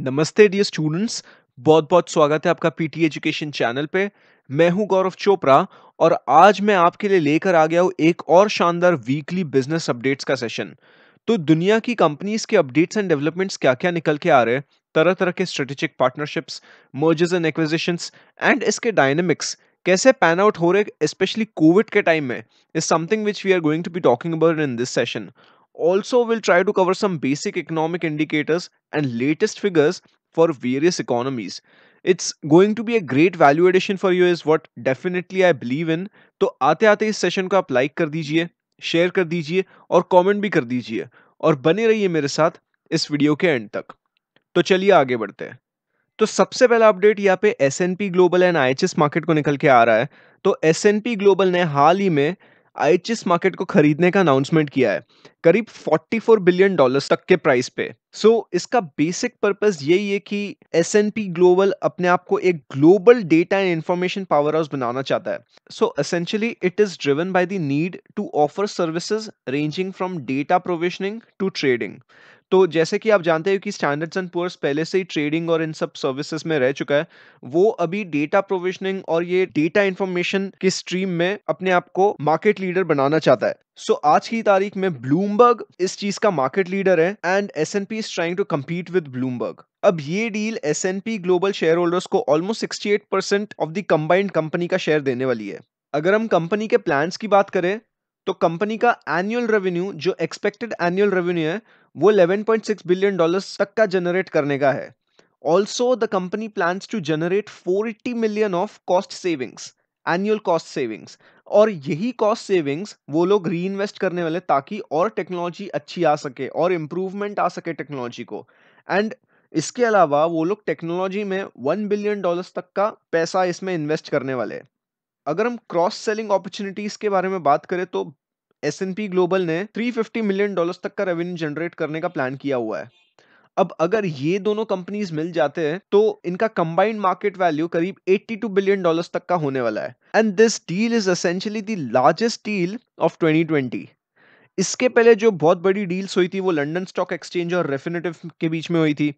नमस्ते dear students. बहुत बहुत स्वागत है आपका पीटी एजुकेशन चैनल पे। मैं हूं गौरव चोपड़ा और आज मैं आपके लिए लेकर आ गया हूं एक और शानदार वीकली बिजनेस अपडेट्स का सेशन। तो दुनिया की कंपनीज के अपडेट्स एंड डेवलपमेंट्स क्या क्या निकल के आ रहे हैं, तरह तरह के strategic partnerships, mergers and acquisitions and इसके डायनेमिक्स कैसे पैन आउट हो रहे स्पेशली कोविड के टाइम में, is something which we are going to be talking about in this session. Also, we'll try to cover some basic economic indicators and latest figures for various economies. It's going to be a great value addition for you is what definitely I believe in. तो आते आते इस session को आप like कर दीजिए, share कर दीजिए और कमेंट भी कर दीजिए और बने रहिए मेरे साथ इस वीडियो के एंड तक। तो चलिए आगे बढ़ते हैं। तो सबसे पहला अपडेट यहाँ पे S&P global and IHS market को निकल के आ रहा है। तो S&P ग्लोबल ने हाल ही में IHS मार्केट को खरीदने का अनाउंसमेंट किया है, करीब $44 बिलियन तक के प्राइस पे। इसका बेसिक पर्पस यही है कि S&P ग्लोबल अपने आप को एक global data and information power house बनाना चाहता है। Essentially it is driven by the need to offer services ranging from data provisioning to trading. तो जैसे कि आप जानते हो कि स्टैंडर्ड्स एंड पुअर्स पहले से ही ट्रेडिंग और इन सब सर्विसेज में रह चुका है, वो अभी डेटा प्रोविजनिंग और ये डेटा इंफॉर्मेशन की स्ट्रीम में अपने आप को मार्केट लीडर बनाना चाहता है। आज की तारीख में ब्लूमबर्ग इस चीज का मार्केट लीडर है and S&P is trying to compete with Bloomberg. अब ये deal S&P global share holders को almost 68% of the combined company का शेयर देने वाली है। अगर हम कंपनी के प्लान्स की बात करें तो कंपनी का एनुअल रेवेन्यू, जो एक्सपेक्टेड एनुअल रेवेन्यू है, वो $11.6 बिलियन तक का जनरेट करने का है। Also the company plans to generate 480 million of cost savings, annual cost savings. और यही कॉस्ट सेविंग्स वो लोग री इन्वेस्ट करने वाले ताकि और टेक्नोलॉजी अच्छी आ सके और इम्प्रूवमेंट आ सके टेक्नोलॉजी को। एंड इसके अलावा वो लोग टेक्नोलॉजी में $1 बिलियन तक का पैसा इसमें इन्वेस्ट करने वाले हैं। अगर हम क्रॉस सेलिंग अपॉर्चुनिटीज के बारे में बात करें तो S&P ग्लोबल ने $350 मिलियन तक का रेवेन्यू जनरेट करने का प्लान किया हुआ है। अब अगर ये दोनों कंपनीज मिल जाते हैं तो इनका कंबाइंड मार्केट वैल्यू करीब $82 बिलियन तक का होने वाला है and this deal is essentially the largest deal of 2020। इसके पहले जो बहुत बड़ी डील्स हुई थी वो लंदन स्टॉक एक्सचेंज और रेफिनेटिव के बीच में हुई थी,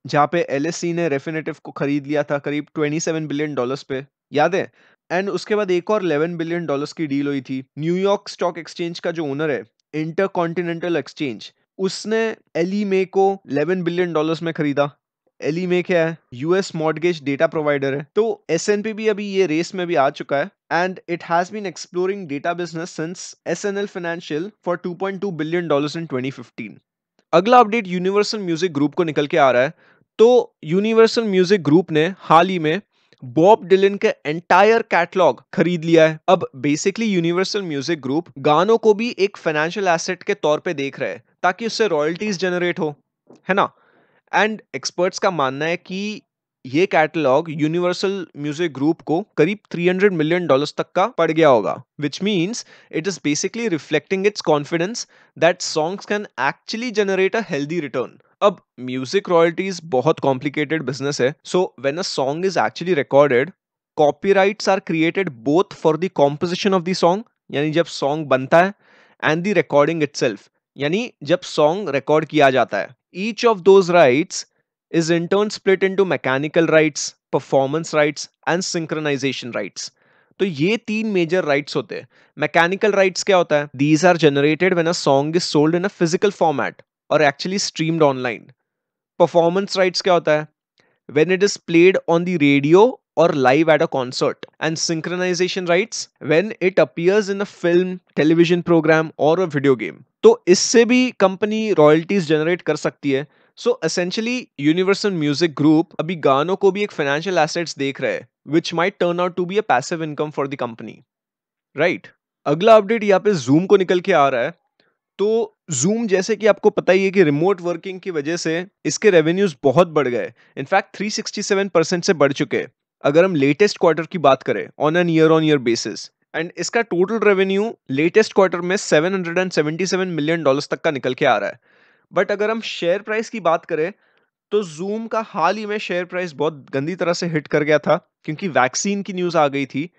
जहां पे LSE ने रेफिनेटिव को खरीद लिया था करीब $27 बिलियन पे, याद है। एंड उसके बाद एक और $11 बिलियन की डील हुई थी। न्यूयॉर्क स्टॉक एक्सचेंज का जो ओनर है, इंटरकॉन्टिनेंटल एक्सचेंज, उसने एली मे को $11 बिलियन में खरीदा। एली मे क्या है? यूएस मॉर्गेज डेटा प्रोवाइडर है। तो S&P भी अभी ये रेस में भी आ चुका है and it has been exploring data business since SNL Financial for $2.2 billion in 2015. अगला अपडेट यूनिवर्सल म्यूजिक ग्रुप को निकल के आ रहा है। तो यूनिवर्सल म्यूजिक ग्रुप ने हाल ही में बॉब डिलन के एंटायर कैटलॉग खरीद लिया है। अब बेसिकली यूनिवर्सल म्यूजिक ग्रुप गानों को भी एक फाइनेंशियल एसेट के तौर पे देख रहा है ताकि उससे रॉयल्टीज जनरेट हो, है ना। एंड एक्सपर्ट्स का मानना है कि ये कैटलॉग यूनिवर्सल म्यूजिक ग्रुप को करीब $300 मिलियन तक का पड़ गया होगा, which means it is basically reflecting its confidence that songs can actually generate a healthy return. अब म्यूजिक रॉयल्टीज बहुत कॉम्प्लिकेटेड बिजनेस है। When a song is actually recorded, copyrights are created both for the composition of the song, यानी जब song बनता है, and the recording itself, यानी जब song record किया जाता है। Each of those rights is in turn split into mechanical rights, performance rights and synchronization rights. तो ये तीन मेजर राइट्स होते हैं। मैकेनिकल राइट्स क्या होता है? These are generated when a song is sold in a physical format or actually streamed online. Performance rights क्या होता है? When it is played on the radio or live at a concert. And synchronization rights when it appears in a film, television program or a video game. तो इससे भी company royalties generate कर सकती है। Essentially universal music group अभी गानों को भी एक फाइनेंशियल एसेट्स देख रहे हैं, which might turn out to be a passive income for the company, right. अगला अपडेट यहाँ पे जूम को निकल के आ रहा है। तो जूम, जैसे कि आपको पता ही है कि रिमोट वर्किंग की वजह से इसके रेवेन्यूज बहुत बढ़ गए। इनफैक्ट 367% से बढ़ चुके हैं अगर हम लेटेस्ट क्वार्टर की बात करें on on year basis. And इसका टोटल रेवेन्यू लेटेस्ट क्वार्टर में $777 मिलियन तक का निकल के आ रहा है। बट अगर हम शेयर प्राइस की बात करें तो जूम का हाल ही में शेयर प्राइस बहुत गंदी तरह से हिट कर गया था, क्योंकि वैक्सीन की न्यूज आ गई थी,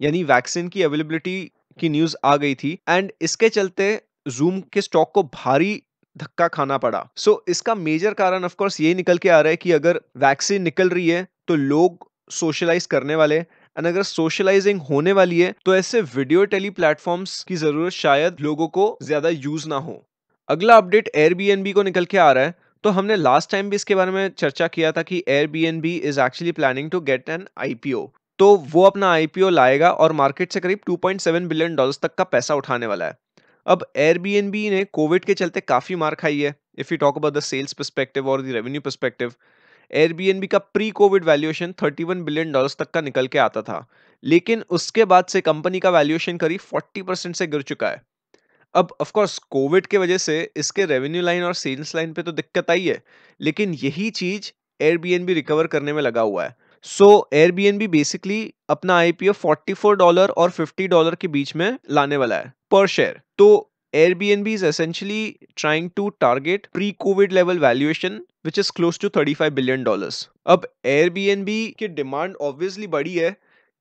यानी वैक्सीन की अवेलेबिलिटी की न्यूज आ गई थी। एंड इसके चलते जूम के स्टॉक को भारी धक्का खाना पड़ा। इसका मेजर कारण ऑफ कोर्स ये निकल के आ रहा है कि अगर वैक्सीन निकल रही है तो लोग सोशलाइज करने वाले, एंड अगर सोशलाइजिंग होने वाली है तो ऐसे वीडियो टेली प्लेटफॉर्म्स की जरूरत शायद लोगों को ज्यादा यूज ना हो। अगला अपडेट एयरबीएनबी को निकल के आ रहा है। तो हमने लास्ट टाइम भी इसके बारे में चर्चा किया था कि Airbnb is actually planning to get an IPO. तो वो अपना आईपीओ लाएगा और मार्केट से करीब 2.7 बिलियन डॉलर्स तक का पैसा उठाने वाला है। अब एयरबीएनबी ने कोविड के चलते काफी मार खाई है, if you talk about the sales perspective और द रेवेन्यू पर्सपेक्टिव। एयरबीएनबी का pre Covid valuation 31 billion dollars तक का निकल के आता था, लेकिन उसके बाद से कंपनी का वैल्यूएशन करीब 40% से गिर चुका है। अब ऑफ कोर्स कोविड के वजह से इसके रेवेन्यू लाइन और सेल्स लाइन पे तो दिक्कत आई है, लेकिन यही चीज एयरबीएनबी रिकवर करने में लगा हुआ है। एयरबीएनबी बेसिकली अपना आईपीओ $44 और $50 के बीच में लाने वाला है पर शेयर। तो Airbnb is essentially trying to target pre Covid level valuation which is close to $35 billion. अब एयरबीएनबी की डिमांड ऑब्वियसली बढ़ी है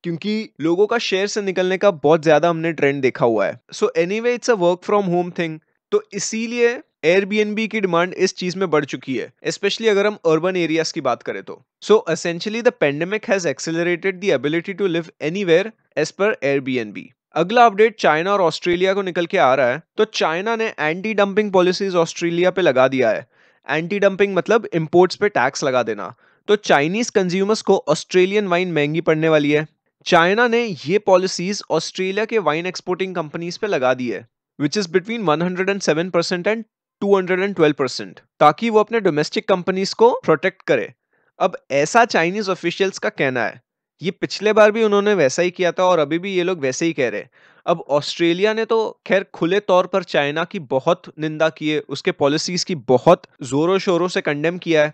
क्योंकि लोगों का शेयर से निकलने का बहुत ज्यादा हमने ट्रेंड देखा हुआ है। Anyway it's a work from home thing, तो इसीलिए एयरबीएनबी की डिमांड इस चीज में बढ़ चुकी है, स्पेशली अगर हम अर्बन एरियाज की बात करें तो। Essentially the pandemic has accelerated the ability to live anywhere as per Airbnb. अगला अपडेट चाइना और ऑस्ट्रेलिया को निकल के आ रहा है। तो चाइना ने एंटी डंपिंग पॉलिसीज ऑस्ट्रेलिया पे लगा दिया है। एंटी डंपिंग मतलब इंपोर्ट्स पे टैक्स लगा देना। तो चाइनीज कंज्यूमर्स को ऑस्ट्रेलियन वाइन महंगी पड़ने वाली है। चाइना ने ये पॉलिसीज ऑस्ट्रेलिया के वाइन एक्सपोर्टिंग कंपनीज पे लगा दी है, विच इज बिटवीन 107% एंड 212%, ताकि वो अपने डोमेस्टिक कंपनीज को प्रोटेक्ट करे। अब ऐसा चाइनीज ऑफिशियल्स का कहना है। ये पिछले बार भी उन्होंने वैसा ही किया था और अभी भी ये लोग वैसे ही कह रहे हैं। अब ऑस्ट्रेलिया ने तो खैर खुले तौर पर चाइना की बहुत निंदा की है, उसके पॉलिसीज की बहुत जोरों शोरों से कंडेम किया है।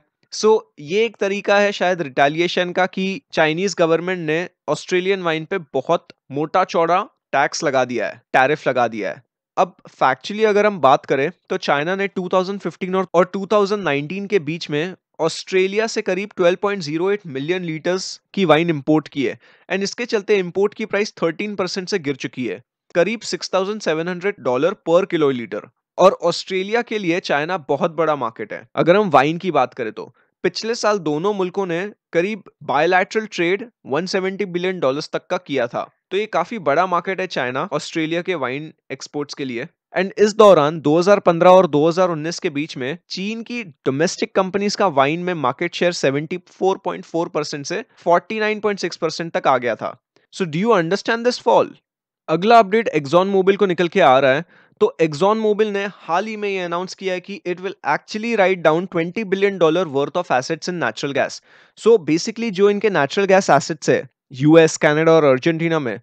ये एक तरीका है शायद रिटेलिएशन का कि चाइनीज गवर्नमेंट ने ऑस्ट्रेलियन वाइन पे बहुत मोटा चौड़ा टैक्स लगा दिया है, टैरिफ लगा दिया है। अब फैक्चुअली अगर हम बात करें तो चाइना ने 2015 और 2019 के बीच में ऑस्ट्रेलिया से करीब 12.08 मिलियन लीटर्स की वाइन इंपोर्ट की है, एंड इसके चलते इंपोर्ट की प्राइस 13% से गिर चुकी है, करीब $6,700 पर किलो लीटर। और ऑस्ट्रेलिया के लिए चाइना बहुत बड़ा मार्केट है अगर हम वाइन की बात करें तो। पिछले साल दोनों मुल्कों ने करीब बायलैटरल ट्रेड $170 बिलियन तक का किया था। तो ये काफी बड़ा मार्केट है चाइना ऑस्ट्रेलिया के वाइन एक्सपोर्ट्स के लिए। एंड इस दौरान 2015 और 2019 के बीच में चीन की डोमेस्टिक कंपनीज का वाइन में मार्केट शेयर 74.4% से 49.6% तक आ गया था। So do you understand this fall? अगला अपडेट एक्सॉन मोबिल को निकल के आ रहा है। तो एक्सॉन मोबिल ने हाल ही में ये अनाउंस किया है कि it will actually write down $20 billion worth of assets in natural gas. Basically जो इनके नेचुरल गैस एसेट्स है यूएस, कनाडा और अर्जेंटीना में,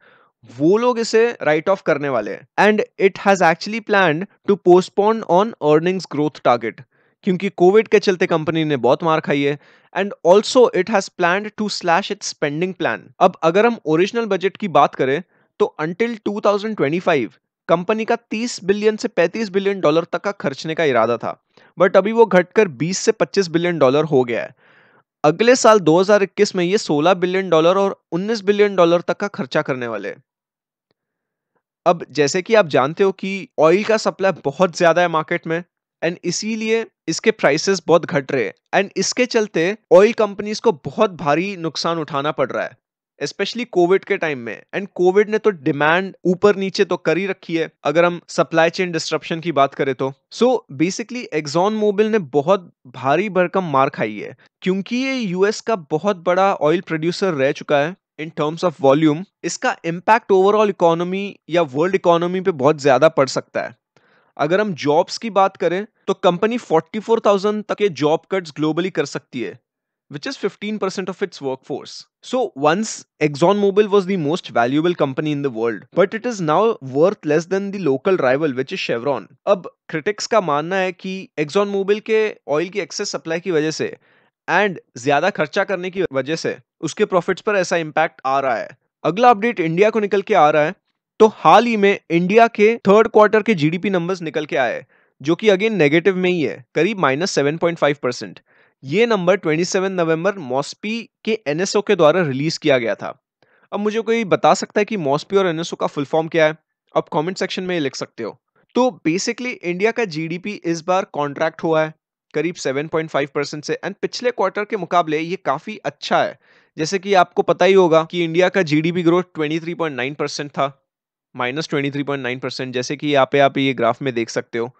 वो लोग इसे राइट ऑफ करने वाले हैं। And it has actually planned to postpone on earnings growth target, क्योंकि कोविड के चलते कंपनी ने बहुत मार खाई है। And also it has planned to slash its spending plan. अब अगर हम ओरिजिनल बजट की बात करें तो अंटिल 2025 कंपनी का 30 बिलियन से $35 बिलियन तक का खर्चने का इरादा था, बट अभी वो घटकर 20 से $25 बिलियन हो गया है। अगले साल 2021 में ये $16 बिलियन और $19 बिलियन तक का खर्चा करने वाले हैं। अब जैसे कि आप जानते हो कि ऑयल का सप्लाई बहुत ज्यादा है मार्केट में, एंड इसीलिए इसके प्राइसेस बहुत घट रहे हैं, एंड इसके चलते ऑयल कंपनीज को बहुत भारी नुकसान उठाना पड़ रहा है, स्पेशली कोविड के टाइम में। एंड कोविड ने तो डिमांड ऊपर नीचे तो कर ही रखी है अगर हम सप्लाई चेन डिस्ट्रप्शन की बात करें तो। बेसिकली एक्सॉन मोबिल ने बहुत भारी भरकम मार खाई है, क्योंकि ये यूएस का बहुत बड़ा ऑयल प्रोड्यूसर रह चुका है इन टर्म्स ऑफ वॉल्यूम। इसका इम्पैक्ट ओवरऑल इकोनॉमी या वर्ल्ड इकोनॉमी पे बहुत ज्यादा पड़ सकता है। अगर हम जॉब्स की बात करें तो कंपनी 44,000 तक के जॉब कट्स ग्लोबली कर सकती है, which is 15% of its workforce. So once ExxonMobil was the most valuable company in the world, but it is now worth less than the local rival, which is Chevron. अब critics का मानना है कि ExxonMobil के oil की excess supply की वजह से एंड ज्यादा खर्चा करने की वजह से उसके प्रॉफिट्स पर ऐसा इंपैक्ट आ रहा है। अगला अपडेट इंडिया को निकल के आ रहा है। तो हाल ही में इंडिया के थर्ड क्वार्टर के जीडीपी नंबर्स निकल के आए, जो कि अगेन नेगेटिव में ही है, करीब -7.5%। ये नंबर 27 नवंबर मॉस्पी के एनएसओ के द्वारा रिलीज किया गया था। अब मुझे कोई बता सकता है कि मॉस्पी और एनएसओ का फुल फॉर्म क्या है? आप कमेंट सेक्शन में लिख सकते हो। तो बेसिकली इंडिया का जीडीपी इस बार कॉन्ट्रैक्ट हुआ है करीब 7.5% से, एंड पिछले क्वार्टर के मुकाबले ये काफी अच्छा है। जैसे कि आपको पता ही होगा कि इंडिया का जीडीपी ग्रोथ 23.9% था, -23.9%, जैसे कि यहाँ पे आप ये ग्राफ में देख सकते हो।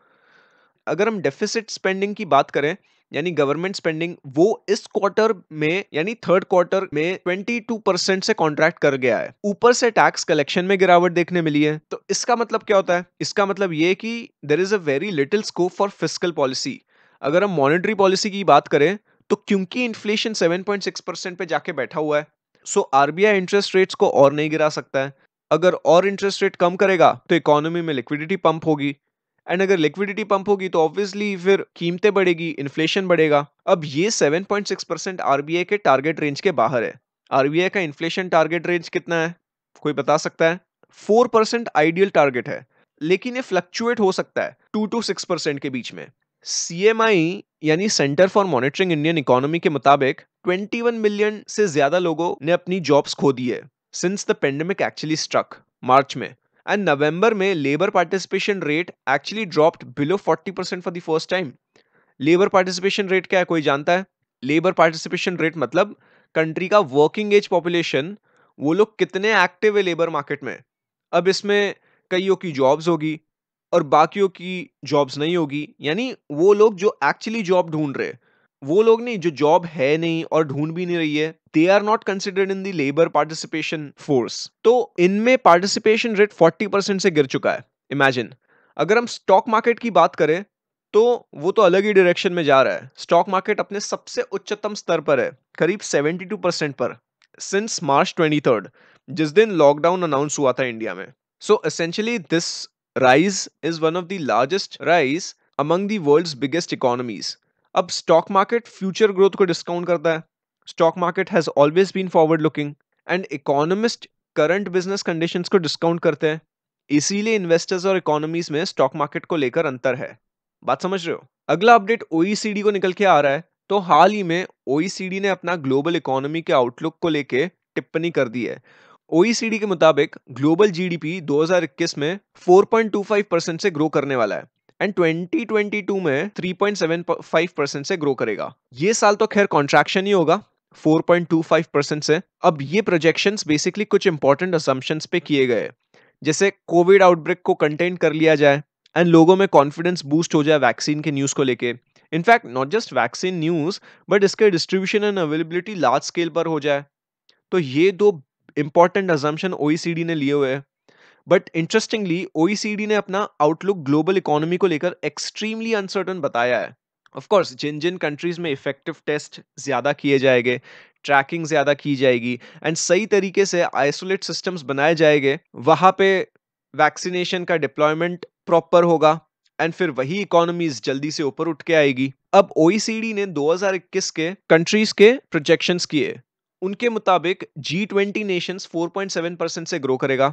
अगर हम डेफिसिट स्पेंडिंग की बात करें, यानी गवर्नमेंट स्पेंडिंग, वो इस क्वार्टर में यानी थर्ड क्वार्टर में 22% से कॉन्ट्रैक्ट कर गया है। ऊपर से टैक्स कलेक्शन में गिरावट देखने मिली है। तो इसका मतलब क्या होता है? इसका मतलब ये कि there is a very little scope for fiscal policy. अगर हम मॉनेटरी पॉलिसी की बात करें, तो क्योंकि इन्फ्लेशन 7.6% पे जाके बैठा हुआ है, सो आरबीआई इंटरेस्ट रेट्स को और नहीं गिरा सकता है। अगर और इंटरेस्ट रेट कम करेगा तो इकोनॉमी में लिक्विडिटी पंप होगी, एंड अगर लिक्विडिटी पंप होगी तो ऑब्वियसली फिर कीमतें बढ़ेगी, इन्फ्लेशन बढ़ेगा। अब ये 7.6% आरबीआई के टारगेट रेंज के बाहर है। आरबीआई का इन्फ्लेशन टारगेट रेंज कितना है, कोई बता सकता है? 4% आइडियल टारगेट है, लेकिन ये फ्लक्चुएट हो सकता है 2 to 6% के बीच में। सीएमआई यानी centre for monitoring Indian economy के मुताबिक 21 मिलियन से ज्यादा लोगों ने अपनी जॉब्स खो दी है since the pandemic actually struck March में। एंड नवंबर में labour participation rate actually dropped below 40% for the first time. Labour participation rate क्या है, कोई जानता है? लेबर पार्टिसिपेशन रेट मतलब कंट्री का वर्किंग एज पॉपुलेशन, वो लोग कितने एक्टिव है लेबर मार्केट में। अब इसमें कईयों की जॉब्स होगी और बाकियों की जॉब्स नहीं होगी, यानी वो लोग जो एक्चुअली जॉब ढूंढ रहे, वो लोग नहीं जो जॉब है नहीं और ढूंढ भी नहीं रही है, they are not considered in the labour participation force. तो इनमें पार्टिसिपेशन रेट 40% से गिर चुका है। इमेजिन, अगर हम स्टॉक मार्केट की बात करें, तो वो तो अलग ही डायरेक्शन में जा रहा है। स्टॉक मार्केट अपने सबसे उच्चतम स्तर पर है, करीब 72% पर, सिंस मार्च 23, जिस दिन लॉकडाउन अनाउंस हुआ था इंडिया में। So essentially this rise is one of the largest rise among the world's biggest economies. अब स्टॉक मार्केट फ्यूचर ग्रोथ को डिस्काउंट करता है। Stock market has always been forward looking, and economist current business conditions को discount करते हैं। इसीलिए investors और economies में स्टॉक मार्केट को लेकर अंतर है। बात समझ रहे हो? अगला अपडेट ओईसीडी को निकल के आ रहा है। तो हाल ही में ओईसीडी ने अपना ग्लोबल इकोनॉमी के आउटलुक को लेके टिप्पणी कर दी है। ओईसीडी के मुताबिक ग्लोबल जीडीपी 2021 में 4.25% से ग्रो करने वाला है, एंड 2022 में 3.75% से ग्रो करेगा। ये साल तो खैर कॉन्ट्रैक्शन ही होगा 4.25% से। अब ये प्रोजेक्शंस बेसिकली कुछ इंपॉर्टेंट असम्पशंस पे किए गए, जैसे कोविड आउटब्रेक को कंटेन कर लिया जाए एंड लोगों में कॉन्फिडेंस बूस्ट हो जाए वैक्सीन के न्यूज को लेके। In fact not just vaccine news, but इसके distribution and availability large scale पर हो जाए। तो ये दो इंपॉर्टेंट असम्पशन ओईसीडी ने लिए हुए हैं। बट इंटरेस्टिंगली ओईसीडी ने अपना आउटलुक ग्लोबल इकोनॉमी को लेकर एक्सट्रीमली अनसर्टन बताया है। ऑफ कोर्स जिन जिन कंट्रीज में इफेक्टिव टेस्ट ज्यादा किए जाएंगे, ट्रैकिंग ज्यादा की जाएगी, एंड सही तरीके से आइसोलेट सिस्टम्स बनाए जाएंगे, वहां पे वैक्सीनेशन का डिप्लॉयमेंट प्रॉपर होगा, एंड फिर वही इकोनॉमीज जल्दी से ऊपर उठ के आएगी। अब ओईसीडी ने 2021 के कंट्रीज के प्रोजेक्शंस किए। उनके मुताबिक G20 नेशंस 4.7% से ग्रो करेगा,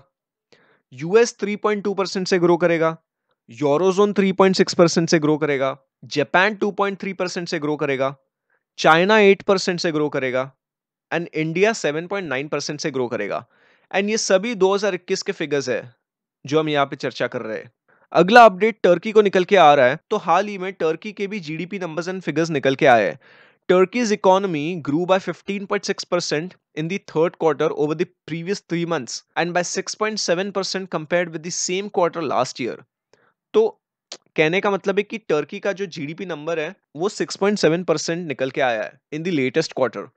यूएस 3.2% से ग्रो करेगा, यूरोजोन 3.6% से ग्रो करेगा, जापान 2.3% से ग्रो करेगा, चाइना 8% से ग्रो करेगा, एंड इंडिया 7.9% से ग्रो करेगा। एंड ये सभी 2021 के फिगर्स है जो हम यहाँ पे चर्चा कर रहे हैं। अगला अपडेट टर्की को निकल के आ रहा है। तो हाल ही में टर्की के भी जीडीपी नंबर्स एंड फिगर्स निकल के आए हैं। Turkey's economy grew by 15.6% in the third quarter over the previous 3 months and by 6.7% compared with the same quarter last year. तो कहने का मतलब है कि टर्की का जो जीडीपी नंबर है वो 6.7% निकल के आया है in the latest quarter.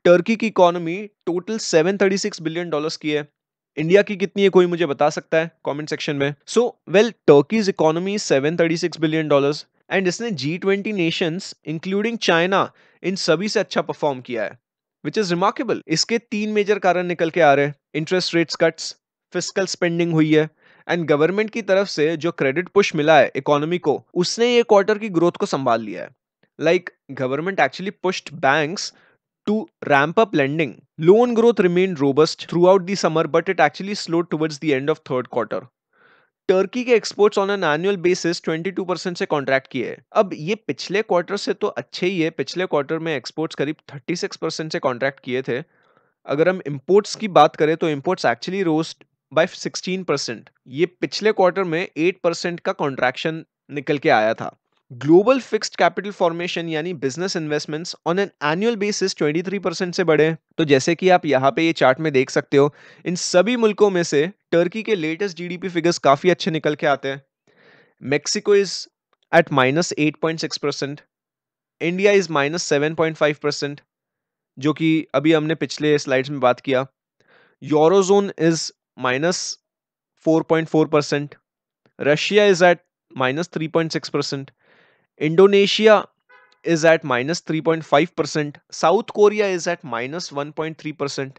Turkey की इकोनॉमी टोटल $736 बिलियन की है। इंडिया की कितनी है कोई मुझे बता सकता है कमेंट सेक्शन में। So well, Turkey's economy $736 billion, and इसने G20 Nations including China in सभी से अच्छा परफॉर्म किया है, विच इज रिमार्केबल। इसके 3 मेजर कारण निकल के आ रहे हैं। Interest rates cuts, fiscal spending हुई है, एंड गवर्नमेंट की तरफ से जो क्रेडिट पुश मिला है इकोनॉमी को, उसने ये क्वार्टर की ग्रोथ को संभाल लिया है। Like government actually pushed banks to ramp up lending. Loan growth remained robust throughout the summer, but it actually slowed towards the end of third quarter. Turkey के exports on an annual basis 22% से contract किए हैं। अब ये पिछले quarter से तो अच्छे ही है। पिछले क्वार्टर में एक्सपोर्ट्स करीब 36% से कॉन्ट्रैक्ट किए थे। अगर हम इंपोर्ट्स की बात करें तो इंपोर्ट्स एक्चुअली रोज बाय 16%। ये पिछले क्वार्टर में 8% का कॉन्ट्रैक्शन निकल के आया था। ग्लोबल फिक्स्ड कैपिटल फॉर्मेशन यानी business investments on an annual basis 23% से बढ़े। तो जैसे कि आप यहाँ पे ये चार्ट में देख सकते हो, इन सभी मुल्कों में से टर्की के लेटेस्ट जीडीपी फिगर्स काफी अच्छे निकल के आते हैं। Mexico is at -8.6%, India is -7.5%, जो कि अभी हमने पिछले स्लाइड्स में बात किया। Eurozone is -4.4%, Russia is at -3.6%, Indonesia is at -3.5%, South Korea is at -1.3%,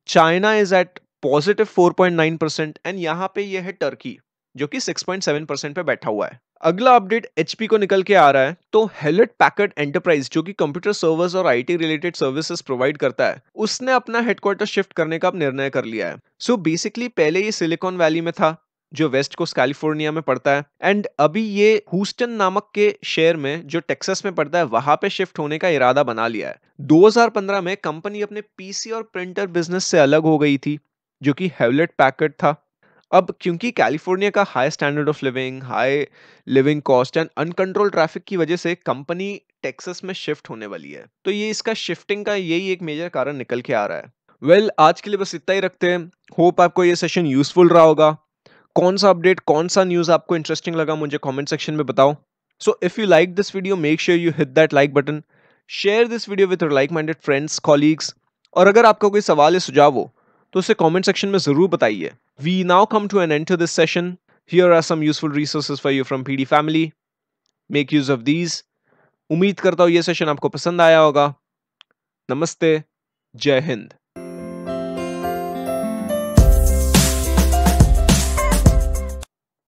China is at +4.9% and यहाँ पे ये है टर्की जो कि 6.7% पे बैठा हुआ है। अगला अपडेट एचपी को निकल के आ रहा है। तो हेलेट पैकर्ड एंटरप्राइज जो कि कंप्यूटर सर्वर्स और आईटी रिलेटेड सर्विसेज प्रोवाइड करता है, उसने अपना हेडक्वार्टर शिफ्ट करने का निर्णय कर लिया है। सो बेसिकली पहले ये सिलिकॉन वैली में था जो वेस्ट कोस्ट कैलिफोर्निया में पड़ता है, एंड अभी ये ह्यूस्टन नामक के शहर में जो टेक्सास में पड़ता है वहां पे शिफ्ट होने का इरादा बना लिया है। 2015 में कंपनी अपने पीसी और प्रिंटर बिजनेस से अलग हो गई थी जो कि हेवलेट पैकर्ड था। अब क्योंकि कैलिफोर्निया का high standard of living, high living cost and uncontrol traffic की वजह से कंपनी टेक्सास में शिफ्ट होने वाली है। तो ये इसका शिफ्टिंग का यही एक मेजर कारण निकल के आ रहा है। वेल, आज के लिए बस इतना ही रखते हैं। होप आपको ये सेशन यूजफुल रहा होगा। कौन सा अपडेट, कौन सा न्यूज आपको इंटरेस्टिंग लगा मुझे कमेंट सेक्शन में बताओ। So if you like this video, make sure you hit that like button, share this video with your like minded friends, colleagues, और अगर आपका कोई सवाल या सुझाव हो तो उसे कमेंट सेक्शन में जरूर बताइए। We now come to an end to this session. Here are some useful resources for you from PD family. Make use of these. उम्मीद करता हूं ये सेशन आपको पसंद आया होगा। नमस्ते, जय हिंद।